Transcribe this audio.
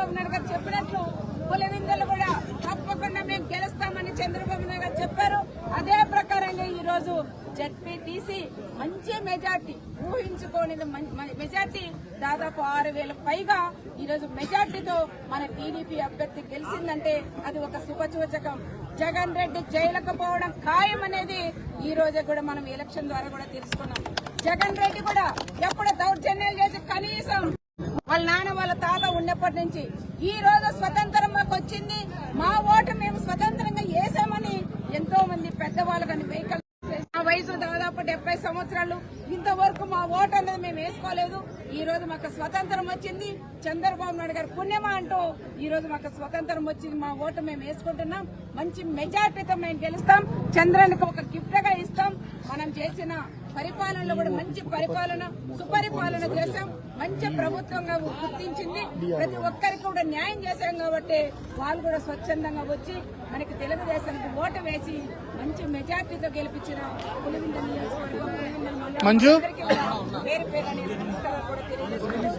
చంద్రబాబు నాయుడు గారు చెప్పినట్లు పులివెందులు కూడా తప్పకుండా మేము గెలుస్తామని చంద్రబాబు నాయుడు గారు చెప్పారు. అదే ప్రకారంగా ఈ రోజు జెడ్పీటీసీ మంచి మెజార్టీ ఊహించుకోని మెజార్టీ దాదాపు 6,000 పైగా ఈ రోజు మెజార్టీతో మన టీడీపీ అభ్యర్థి గెలిచిందంటే అది ఒక శుభసూచకం. జగన్ రెడ్డి జైలుకు పోవడం ఖాయం అనేది ఈ రోజు కూడా మనం ఎలక్షన్ ద్వారా కూడా తెలుసుకున్నాం. జగన్ రెడ్డి కూడా ఎప్పుడు దౌర్జన్యాలు చేసి కనీసం వాళ్ళ నాన్న వాళ్ళ తాత ఉన్నప్పటి నుంచి ఈ రోజు స్వతంత్రం మాకు వచ్చింది, మా ఓటు మేము స్వతంత్రంగా వేసామని ఎంతో మంది పెద్దవాళ్ళు కానీ వెహికల్ మా వయసు దాదాపు 70 సంవత్సరాలు ఇంతవరకు మా ఓటు అనేది మేము వేసుకోలేదు. ఈ రోజు మాకు స్వతంత్రం వచ్చింది, చంద్రబాబు నాయుడు గారు పుణ్యమా అంటూ ఈ రోజు మాకు స్వతంత్రం వచ్చింది, మా ఓటు మేము వేసుకుంటున్నాం. మంచి మెజార్టీతో మేము గెలుస్తాం, చంద్రానికి ఒక గిఫ్ట్ గా ఇస్తాం. మనం చేసిన పరిపాలనలో కూడా మంచి పరిపాలన సుపరిపాలన చేశాం, మంచి ప్రభుత్వంగా గుర్తించింది. ప్రతి ఒక్కరికి కూడా న్యాయం చేశాం కాబట్టి వాళ్ళు కూడా స్వచ్ఛందంగా వచ్చి మనకి తెలుగుదేశానికి ఓటు వేసి మంచి మెజార్టీతో గెలిపించిన పులివెందుల నియోజకవర్గం పేరు పేరు అనేది నమస్కారాలు కూడా తెలియజేసుకుంటూ